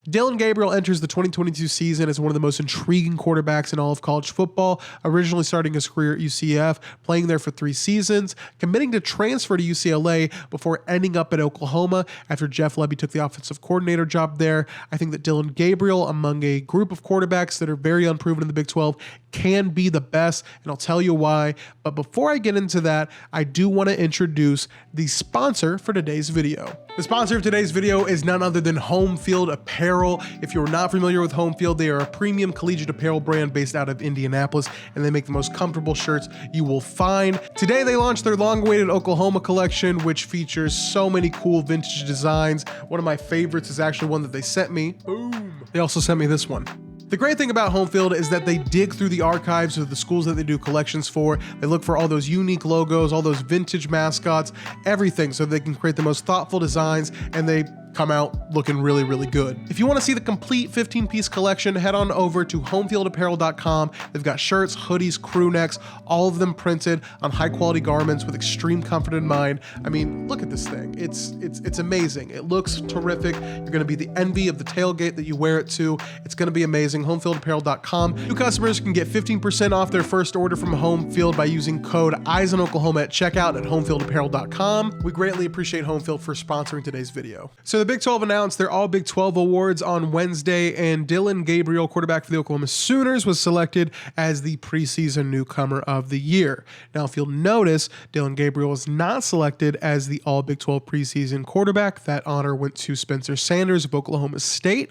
Dillon Gabriel enters the 2022 season as one of the most intriguing quarterbacks in all of college football, originally starting his career at UCF, playing there for 3 seasons, committing to transfer to UCLA before ending up at Oklahoma after Jeff Lebby took the offensive coordinator job there. I think that Dillon Gabriel, among a group of quarterbacks that are very unproven in the Big 12, can be the best, and I'll tell you why. But before I get into that, I do want to introduce the sponsor for today's video. The sponsor of today's video is none other than Home Field Apparel. If you're not familiar with Home Field, they are a premium collegiate apparel brand based out of Indianapolis, and they make the most comfortable shirts you will find. Today, they launched their long-awaited Oklahoma collection, which features so many cool vintage designs. One of my favorites is actually one that they sent me. Boom. They also sent me this one. The great thing about Home Field is that they dig through the archives of the schools that they do collections for. They look for all those unique logos, all those vintage mascots, everything, so they can create the most thoughtful designs, and they come out looking really, really good. If you want to see the complete 15-piece collection, head on over to homefieldapparel.com. They've got shirts, hoodies, crew necks, all of them printed on high-quality garments with extreme comfort in mind. I mean, look at this thing. It's amazing. It looks terrific. You're going to be the envy of the tailgate that you wear it to. It's going to be amazing. Homefieldapparel.com. New customers can get 15% off their first order from Home Field by using code EYESONOklahoma at checkout at homefieldapparel.com. We greatly appreciate Home Field for sponsoring today's video. So the Big 12 announced their All Big 12 awards on Wednesday, and Dillon Gabriel, quarterback for the Oklahoma Sooners, was selected as the preseason newcomer of the year. Now, if you'll notice, Dillon Gabriel was not selected as the All Big 12 preseason quarterback. That honor went to Spencer Sanders of Oklahoma State.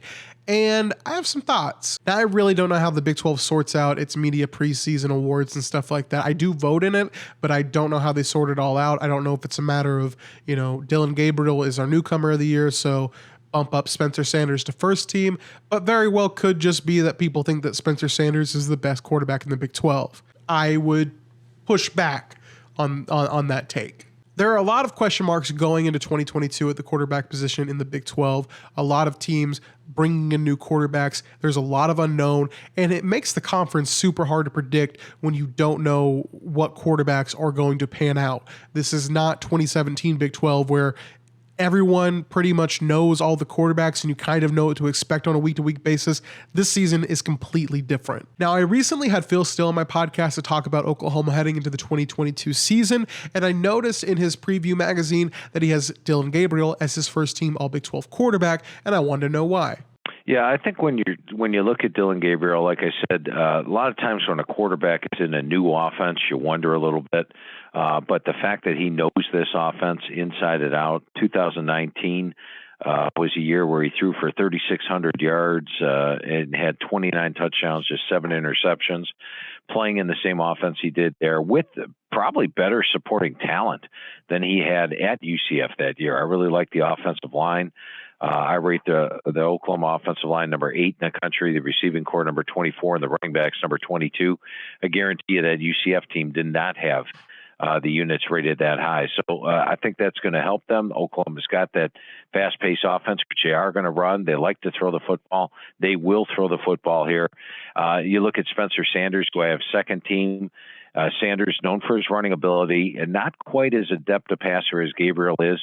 And I have some thoughts. Now, I really don't know how the Big 12 sorts out its media preseason awards and stuff like that. I do vote in it, but I don't know how they sort it all out. I don't know if it's a matter of, Dillon Gabriel is our newcomer of the year, so bump up Spencer Sanders to first team, but very well could just be that people think that Spencer Sanders is the best quarterback in the Big 12. I would push back on that take. There are a lot of question marks going into 2022 at the quarterback position in the Big 12. A lot of teams bringing in new quarterbacks. There's a lot of unknown, and it makes the conference super hard to predict when you don't know what quarterbacks are going to pan out. This is not 2017 Big 12 where everyone pretty much knows all the quarterbacks and you kind of know what to expect on a week-to-week basis. This season is completely different. Now, I recently had Phil Still on my podcast to talk about Oklahoma heading into the 2022 season, and I noticed in his preview magazine that he has Dillon Gabriel as his first team All Big 12 quarterback, and I wanted to know why. Yeah, I think when you look at Dillon Gabriel, like I said, a lot of times when a quarterback is in a new offense, you wonder a little bit. But the fact that he knows this offense inside and out, 2019 was a year where he threw for 3,600 yards and had 29 touchdowns, just 7 interceptions, playing in the same offense he did there with probably better supporting talent than he had at UCF that year. I really like the offensive line. I rate the Oklahoma offensive line number 8 in the country, the receiving core number 24, and the running backs number 22. I guarantee you that UCF team did not have the units rated that high. So I think that's going to help them. Oklahoma's got that fast-paced offense, which they are going to run. They like to throw the football. They will throw the football here. You look at Spencer Sanders, who I have second team. Sanders, known for his running ability and not quite as adept a passer as Gabriel is.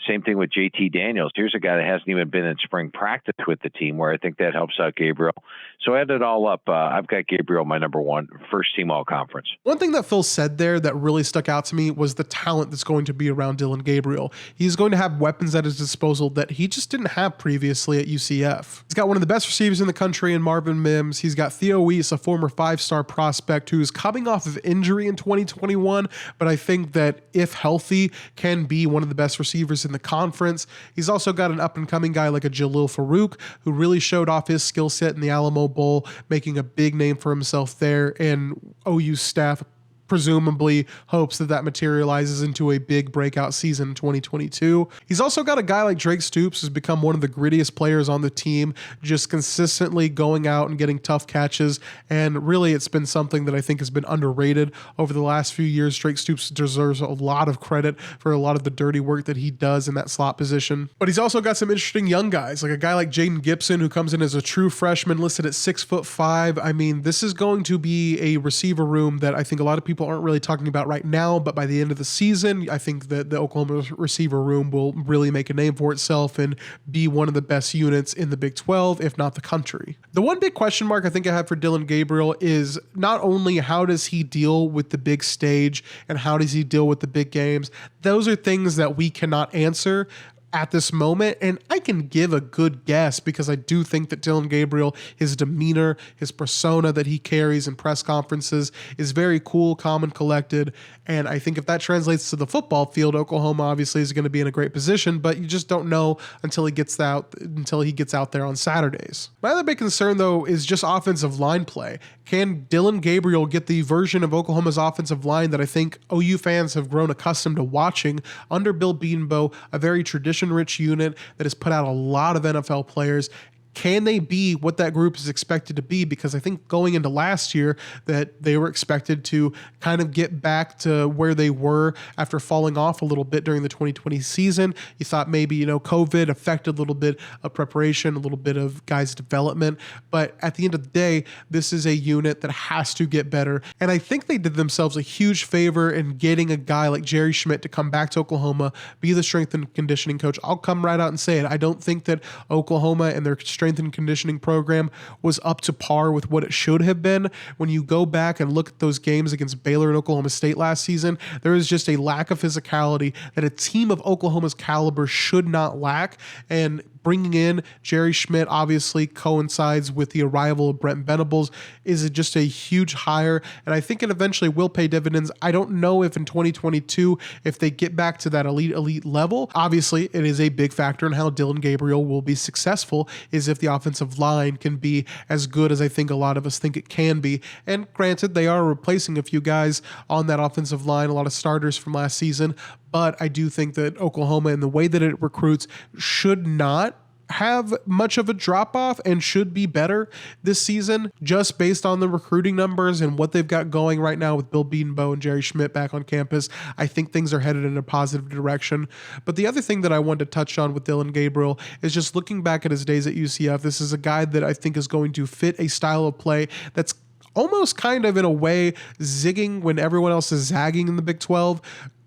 Same thing with JT Daniels. Here's a guy that hasn't even been in spring practice with the team, where I think that helps out Gabriel. So add it all up. I've got Gabriel my number 1, first team all conference. One thing that Phil said there that really stuck out to me was the talent that's going to be around Dillon Gabriel. He's going to have weapons at his disposal that he just didn't have previously at UCF. He's got one of the best receivers in the country in Marvin Mims. He's got Theo Weiss, a former 5-star prospect who's coming off of injury in 2021, but I think that if healthy, can be one of the best receivers in the conference. He's also got an up-and-coming guy like a Jalil Farouk, who really showed off his skill set in the Alamo Bowl, making a big name for himself there, and OU staff presumably hopes that materializes into a big breakout season in 2022. He's also got a guy like Drake Stoops, who's become one of the grittiest players on the team, just consistently going out and getting tough catches. And really, it's been something that I think has been underrated over the last few years. Drake Stoops deserves a lot of credit for a lot of the dirty work that he does in that slot position. But he's also got some interesting young guys, like a guy like Jaden Gibson, who comes in as a true freshman, listed at 6'5". I mean, this is going to be a receiver room that I think a lot of people people aren't really talking about right now, but by the end of the season, I think that the Oklahoma receiver room will really make a name for itself and be one of the best units in the Big 12, if not the country. The one big question mark I think I have for Dillon Gabriel is not only how does he deal with the big stage and how does he deal with the big games. Those are things that we cannot answer at this moment, and I can give a good guess because I do think that Dillon Gabriel, his demeanor, his persona that he carries in press conferences is very cool, calm, and collected, and I think if that translates to the football field, Oklahoma obviously is going to be in a great position, but you just don't know until he gets out there on Saturdays. My other big concern, though, is just offensive line play. Can Dillon Gabriel get the version of Oklahoma's offensive line that I think OU fans have grown accustomed to watching under Bill Bedenbaugh, a very tradition-rich unit that has put out a lot of NFL players? Can they be what that group is expected to be? Because I think going into last year that they were expected to kind of get back to where they were after falling off a little bit during the 2020 season. You thought maybe, COVID affected a little bit of preparation, a little bit of guys' development. But at the end of the day, this is a unit that has to get better. And I think they did themselves a huge favor in getting a guy like Jerry Schmidt to come back to Oklahoma, be the strength and conditioning coach. I'll come right out and say it. I don't think that Oklahoma and their strength and conditioning program was up to par with what it should have been. When you go back and look at those games against Baylor and Oklahoma State last season, there is just a lack of physicality that a team of Oklahoma's caliber should not lack. And bringing in Jerry Schmidt obviously coincides with the arrival of Brent Venables is just a huge hire, and I think it eventually will pay dividends. I don't know if in 2022, if they get back to that elite level. Obviously, it is a big factor in how Dillon Gabriel will be successful, is if the offensive line can be as good as I think a lot of us think it can be. And granted, they are replacing a few guys on that offensive line, a lot of starters from last season, but I do think that Oklahoma and the way that it recruits should not have much of a drop-off and should be better this season just based on the recruiting numbers and what they've got going right now with Bill Bedenbaugh and Jerry Schmidt back on campus. I think things are headed in a positive direction. But the other thing that I wanted to touch on with Dillon Gabriel is just looking back at his days at UCF. This is a guy that I think is going to fit a style of play that's almost kind of in a way zigging when everyone else is zagging in the Big 12.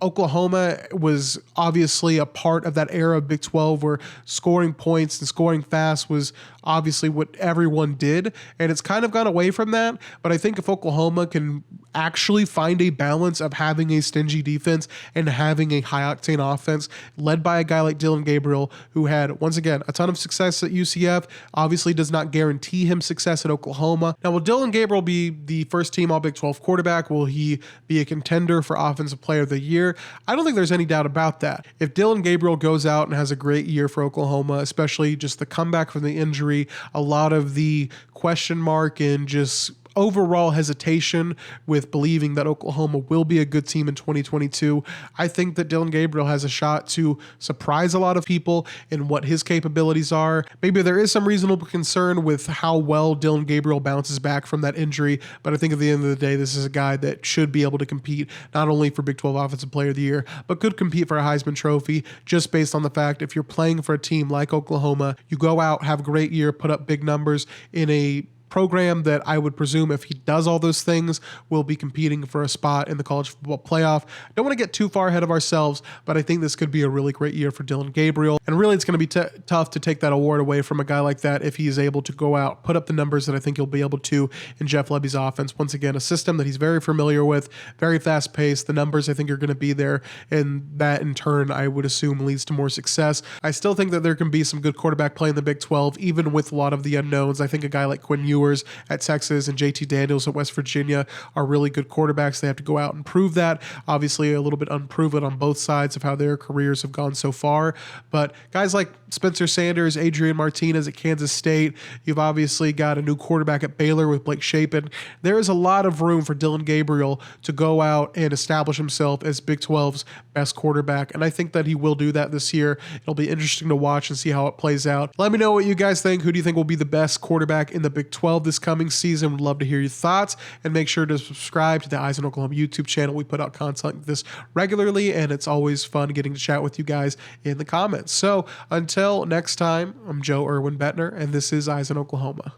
Oklahoma was obviously a part of that era of Big 12 where scoring points and scoring fast was obviously what everyone did, and it's kind of gone away from that. But I think if Oklahoma can actually find a balance of having a stingy defense and having a high-octane offense led by a guy like Dillon Gabriel, who had, once again, a ton of success at UCF, obviously does not guarantee him success at Oklahoma. Now, will Dillon Gabriel be the first-team All-Big 12 quarterback? Will he be a contender for Offensive Player of the Year? I don't think there's any doubt about that. If Dillon Gabriel goes out and has a great year for Oklahoma, especially just the comeback from the injury, a lot of the question mark and just overall hesitation with believing that Oklahoma will be a good team in 2022, I think that Dillon Gabriel has a shot to surprise a lot of people in what his capabilities are. Maybe there is some reasonable concern with how well Dillon Gabriel bounces back from that injury, but I think at the end of the day, this is a guy that should be able to compete not only for Big 12 Offensive Player of the Year, but could compete for a Heisman Trophy just based on the fact if you're playing for a team like Oklahoma, you go out, have a great year, put up big numbers in a program that I would presume if he does all those things will be competing for a spot in the college football playoff. Don't want to get too far ahead of ourselves, but I think this could be a really great year for Dillon Gabriel. And really, it's going to be tough to take that award away from a guy like that if he is able to go out, put up the numbers that I think he'll be able to in Jeff Lebby's offense. Once again, a system that he's very familiar with, very fast paced. The numbers I think are going to be there, and that in turn, I would assume leads to more success. I still think that there can be some good quarterback play in the Big 12, even with a lot of the unknowns. I think a guy like Quinn Ewers at Texas and JT Daniels at West Virginia are really good quarterbacks. They have to go out and prove that. Obviously, a little bit unproven on both sides of how their careers have gone so far. But guys like Spencer Sanders, Adrian Martinez at Kansas State, you've obviously got a new quarterback at Baylor with Blake Shapen. There is a lot of room for Dillon Gabriel to go out and establish himself as Big 12's best quarterback, and I think that he will do that this year. It'll be interesting to watch and see how it plays out. Let me know what you guys think. Who do you think will be the best quarterback in the Big 12 this coming season? Would love to hear your thoughts, and make sure to subscribe to the Eyes on Oklahoma YouTube channel. We put out content like this regularly, and it's always fun getting to chat with you guys in the comments. So until next time, I'm Joe Irwin Bettner, and this is Eyes on Oklahoma.